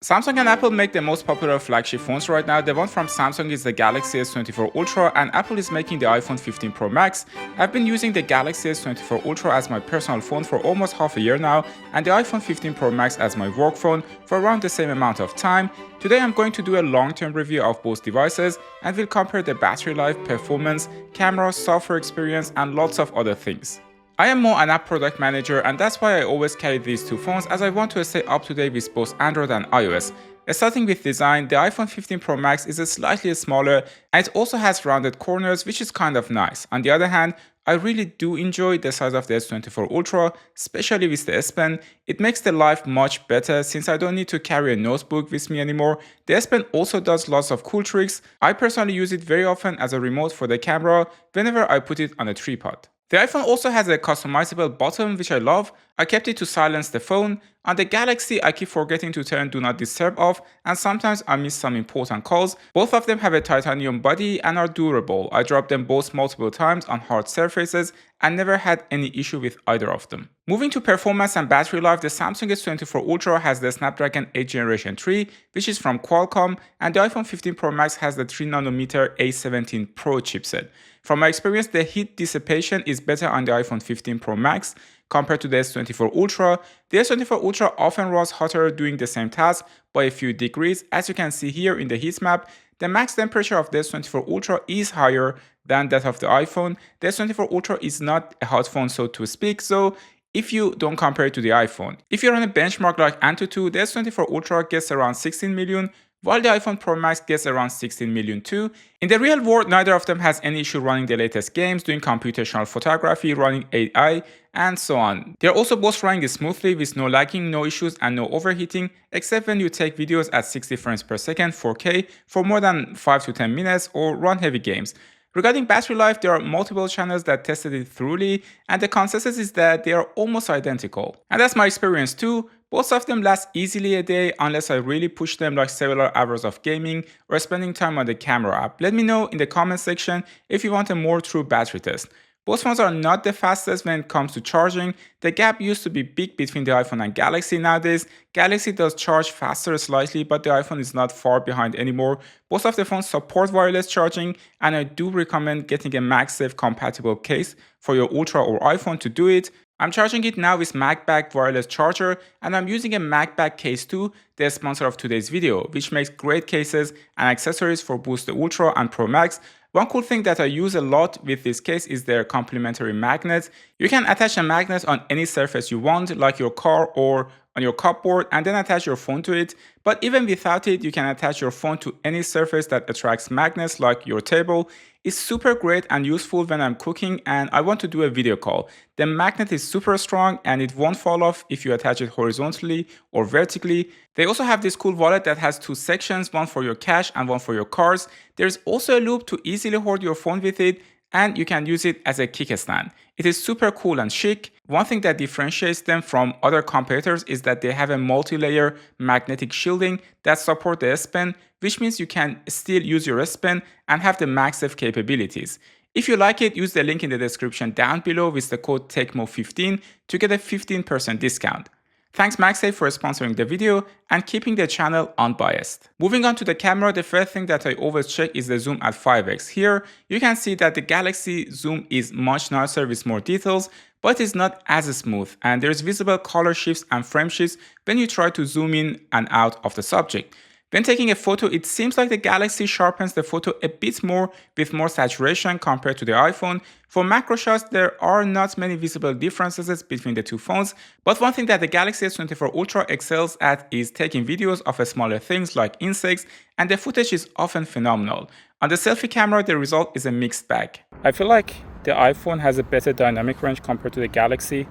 Samsung and Apple make the most popular flagship phones right now. The one from Samsung is the Galaxy S24 Ultra and Apple is making the iPhone 15 Pro Max. I've been using the Galaxy S24 Ultra as my personal phone for almost half a year now and the iPhone 15 Pro Max as my work phone for around the same amount of time. Today I'm going to do a long-term review of both devices and will compare the battery life, performance, camera, software experience and lots of other things. I am more an app product manager and that's why I always carry these two phones as I want to stay up to date with both Android and iOS. Starting with design, the iPhone 15 Pro Max is slightly smaller and it also has rounded corners which is kind of nice. On the other hand, I really do enjoy the size of the S24 Ultra, especially with the S Pen. It makes the life much better since I don't need to carry a notebook with me anymore. The S Pen also does lots of cool tricks. I personally use it very often as a remote for the camera whenever I put it on a tripod. The iPhone also has a customizable button which I love. I kept it to silence the phone. On the Galaxy, I keep forgetting to turn Do Not Disturb off and sometimes I miss some important calls. Both of them have a titanium body and are durable. I dropped them both multiple times on hard surfaces and never had any issue with either of them. Moving to performance and battery life, the Samsung S24 Ultra has the Snapdragon 8 Generation 3, which is from Qualcomm, and the iPhone 15 Pro Max has the 3nm A17 Pro chipset. From my experience, the heat dissipation is better on the iPhone 15 Pro Max compared to the S24 Ultra. The S24 Ultra often runs hotter doing the same task by a few degrees. As you can see here in the heat map, the max temperature of the S24 Ultra is higher than that of the iPhone. The S24 Ultra is not a hot phone, so to speak, so if you don't compare it to the iPhone. If you run a benchmark like AnTuTu, the S24 Ultra gets around 16 million, while the iPhone Pro Max gets around 16 million too. In the real world, neither of them has any issue running the latest games, doing computational photography, running AI, and so on. They're also both running smoothly with no lagging, no issues, and no overheating, except when you take videos at 60 frames per second 4K for more than 5 to 10 minutes or run heavy games. Regarding battery life, there are multiple channels that tested it thoroughly, and the consensus is that they are almost identical. And that's my experience too. Both of them last easily a day unless I really push them like several hours of gaming or spending time on the camera app. Let me know in the comment section if you want a more true battery test. Both phones are not the fastest when it comes to charging. The gap used to be big between the iPhone and Galaxy nowadays. Galaxy does charge faster slightly, but the iPhone is not far behind anymore. Both of the phones support wireless charging, and I do recommend getting a MagSafe compatible case for your Ultra or iPhone to do it. I'm charging it now with MagBak wireless charger, and I'm using a MagBak case too, the sponsor of today's video, which makes great cases and accessories for both the Ultra and Pro Max. One cool thing that I use a lot with this case is their complementary magnets. You can attach a magnet on any surface you want, like your car or on your cupboard, and then attach your phone to it. But even without it, you can attach your phone to any surface that attracts magnets, like your table. It's super great and useful when I'm cooking and I want to do a video call. The magnet is super strong and it won't fall off if you attach it horizontally or vertically. They also have this cool wallet that has two sections, one for your cash and one for your cards. There's also a loop to easily hold your phone with it, and you can use it as a kickstand. It is super cool and chic. One thing that differentiates them from other competitors is that they have a multi-layer magnetic shielding that support the S Pen, which means you can still use your S Pen and have the MagSafe capabilities. If you like it, use the link in the description down below with the code TECMO15 to get a 15% discount. Thanks Magsafe for sponsoring the video and keeping the channel unbiased. Moving on to the camera, the first thing that I always check is the zoom at 5x. Here, you can see that the Galaxy zoom is much nicer with more details, but it's not as smooth and there's visible color shifts and frame shifts when you try to zoom in and out of the subject. When taking a photo, it seems like the Galaxy sharpens the photo a bit more with more saturation compared to the iPhone. For macro shots, there are not many visible differences between the two phones, but one thing that the Galaxy S24 Ultra excels at is taking videos of smaller things like insects, and the footage is often phenomenal. On the selfie camera, the result is a mixed bag. I feel like the iPhone has a better dynamic range compared to the Galaxy.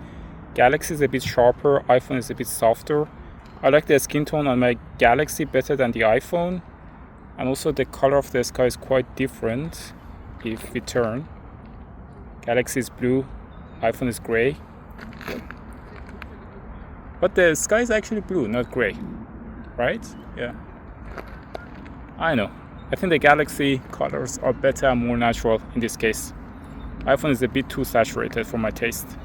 Galaxy is a bit sharper, iPhone is a bit softer. I like the skin tone on my Galaxy better than the iPhone, and also the color of the sky is quite different if we turn. Galaxy is blue, iPhone is gray, but the sky is actually blue, not gray, right? Yeah, I know. I think the Galaxy colors are better and more natural in this case. iPhone is a bit too saturated for my taste.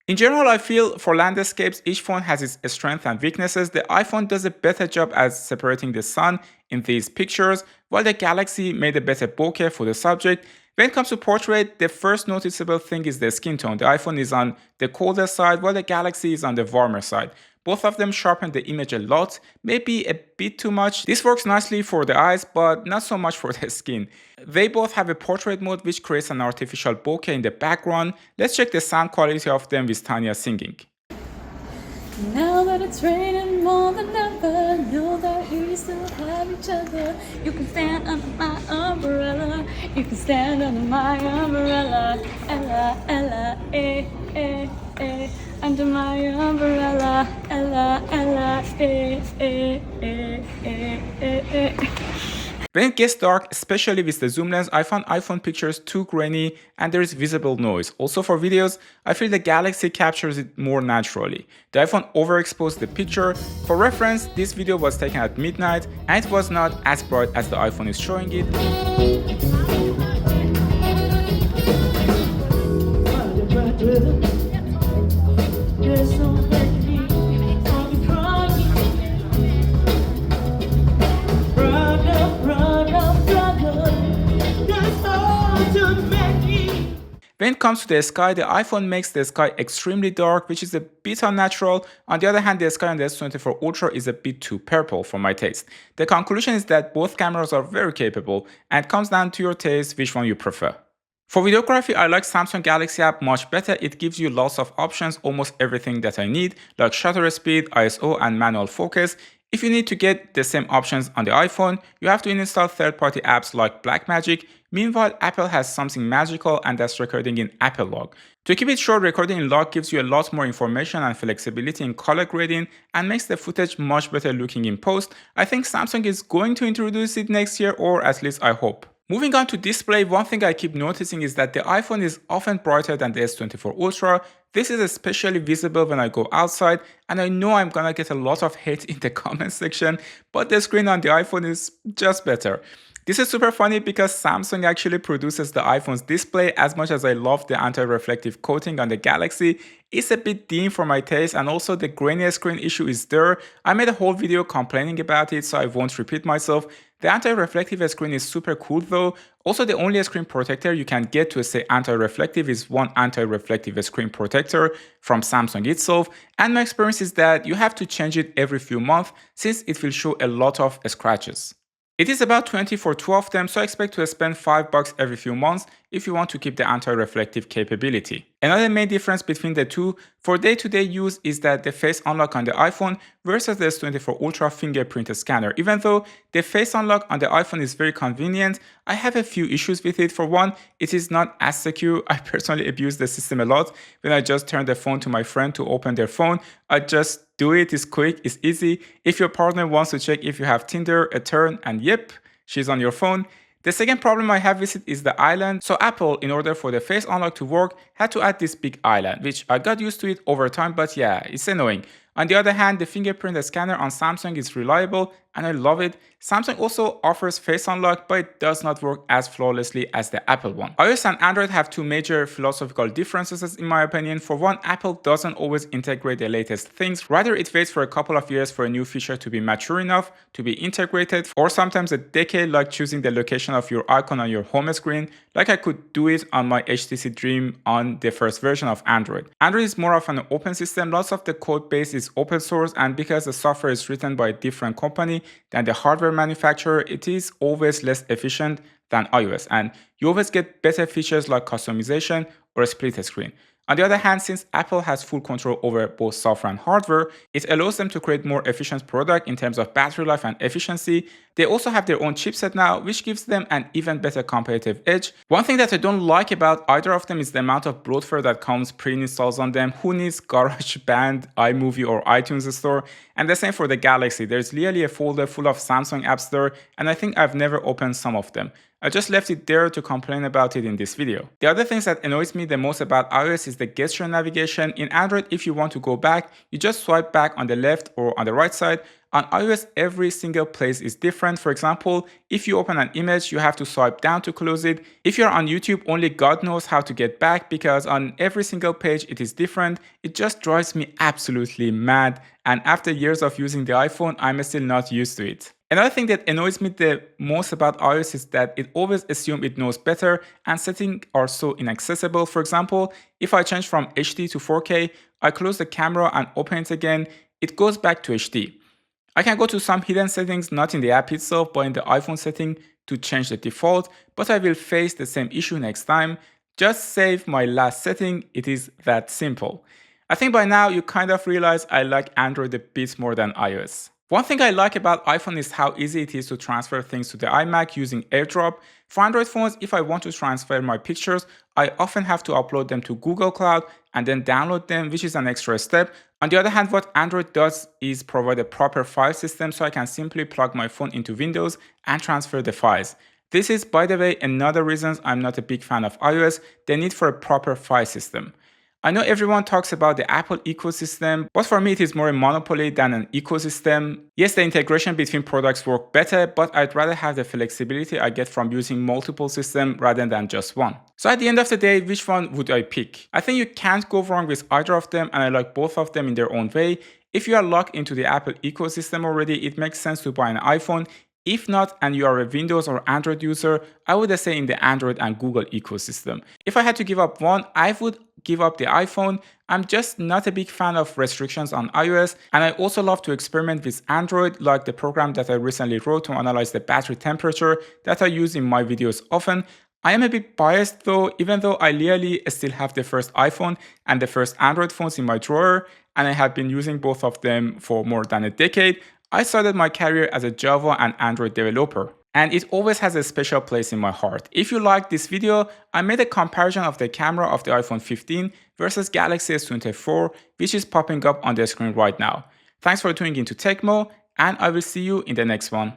In general, I feel for landscapes, each phone has its strengths and weaknesses. The iPhone does a better job at separating the sun in these pictures, while the Galaxy made a better bokeh for the subject. When it comes to portrait, the first noticeable thing is the skin tone. The iPhone is on the colder side, while the Galaxy is on the warmer side. Both of them sharpen the image a lot, maybe a bit too much. This works nicely for the eyes, but not so much for the skin. They both have a portrait mode which creates an artificial bokeh in the background. Let's check the sound quality of them with Tanya singing. Now that it's raining more than ever, know that we still have each other. You can stand under my umbrella. You can stand under my umbrella. Ella, Ella, eh, eh, eh. Under my umbrella. Ella, Ella, eh, eh, eh, eh, eh, eh. When it gets dark, especially with the zoom lens, I found iPhone pictures too grainy and there is visible noise. Also for videos, I feel the Galaxy captures it more naturally. The iPhone overexposed the picture. For reference, this video was taken at midnight and it was not as bright as the iPhone is showing it. When it comes to the sky, the iPhone makes the sky extremely dark, which is a bit unnatural. On the other hand, the sky on the S24 Ultra is a bit too purple for my taste. The conclusion is that both cameras are very capable, and it comes down to your taste which one you prefer. For videography, I like Samsung Galaxy app much better. It gives you lots of options, almost everything that I need, like shutter speed, ISO, and manual focus. If you need to get the same options on the iPhone, you have to install third-party apps like Blackmagic. Meanwhile, Apple has something magical, and that's recording in Apple Log. To keep it short, recording in Log gives you a lot more information and flexibility in color grading and makes the footage much better looking in post. I think Samsung is going to introduce it next year, or at least I hope. Moving on to display, one thing I keep noticing is that the iPhone is often brighter than the S24 Ultra. This is especially visible when I go outside, and I know I'm gonna get a lot of hate in the comment section, but the screen on the iPhone is just better. This is super funny because Samsung actually produces the iPhone's display. As much as I love the anti-reflective coating on the Galaxy, it's a bit dim for my taste, and also the grainy screen issue is there. I made a whole video complaining about it, so I won't repeat myself. The anti-reflective screen is super cool though. Also, the only screen protector you can get to say anti-reflective is one anti-reflective screen protector from Samsung itself, and my experience is that you have to change it every few months since it will show a lot of scratches. It is about 20 for 2 of them, so I expect to spend $5 every few months if you want to keep the anti-reflective capability. Another main difference between the two for day-to-day use is that the face unlock on the iPhone versus the S24 Ultra fingerprint scanner. Even though the face unlock on the iPhone is very convenient, I have a few issues with it. For one, it is not as secure. I personally abuse the system a lot. When I just turn the phone to my friend to open their phone, I just do it. It's quick, it's easy. If your partner wants to check if you have Tinder, a turn, and yep, she's on your phone. The second problem I have with it is the island. So Apple, in order for the face unlock to work, had to add this big island, which I got used to it over time, but yeah, it's annoying. On the other hand, the fingerprint scanner on Samsung is reliable and I love it. Samsung also offers face unlock, but it does not work as flawlessly as the Apple one. iOS and Android have two major philosophical differences in my opinion. For one, Apple doesn't always integrate the latest things. Rather, it waits for a couple of years for a new feature to be mature enough to be integrated, or sometimes a decade, like choosing the location of your icon on your home screen, like I could do it on my HTC Dream on the first version of Android. Android is more of an open system. Lots of the code base is open source, and because the software is written by a different company than the hardware manufacturer, it is always less efficient than iOS, and you always get better features like customization or a split screen. On the other hand, since Apple has full control over both software and hardware, it allows them to create more efficient product in terms of battery life and efficiency. They also have their own chipset now, which gives them an even better competitive edge. One thing that I don't like about either of them is the amount of bloatware that comes pre-installed on them. Who needs GarageBand, iMovie, or iTunes Store? And the same for the Galaxy. There's literally a folder full of Samsung apps there, and I think I've never opened some of them. I just left it there to complain about it in this video. The other things that annoys me the most about iOS is the gesture navigation. In Android, if you want to go back, you just swipe back on the left or on the right side. On iOS, every single place is different. For example, if you open an image, you have to swipe down to close it. If you're on YouTube, only God knows how to get back because on every single page it is different. It just drives me absolutely mad. And after years of using the iPhone, I'm still not used to it. Another thing that annoys me the most about iOS is that it always assumes it knows better and settings are so inaccessible. For example, if I change from HD to 4K, I close the camera and open it again, it goes back to HD. I can go to some hidden settings not in the app itself but in the iPhone setting to change the default, but I will face the same issue next time. Just save my last setting, it is that simple. I think by now you kind of realize I like Android a bit more than iOS. One thing I like about iPhone is how easy it is to transfer things to the iMac using AirDrop. For Android phones, if I want to transfer my pictures, I often have to upload them to Google Cloud and then download them, which is an extra step. On the other hand, what Android does is provide a proper file system so I can simply plug my phone into Windows and transfer the files. This is, by the way, another reason I'm not a big fan of iOS, the need for a proper file system. I know everyone talks about the Apple ecosystem, but for me it is more a monopoly than an ecosystem. Yes, the integration between products work better, but I'd rather have the flexibility I get from using multiple systems rather than just one. So at the end of the day, which one would I pick? I think you can't go wrong with either of them, and I like both of them in their own way. If you are locked into the Apple ecosystem already, it makes sense to buy an iPhone. If not, and you are a Windows or Android user, I would say in the Android and Google ecosystem. If I had to give up one, I would give up the iPhone. I'm just not a big fan of restrictions on iOS, and I also love to experiment with Android, like the program that I recently wrote to analyze the battery temperature that I use in my videos often. I am a bit biased though, even though I really still have the first iPhone and the first Android phones in my drawer, and I have been using both of them for more than a decade. I started my career as a Java and Android developer, and it always has a special place in my heart. If you liked this video, I made a comparison of the camera of the iPhone 15 versus Galaxy S24, which is popping up on the screen right now. Thanks for tuning into Tecmo, and I will see you in the next one.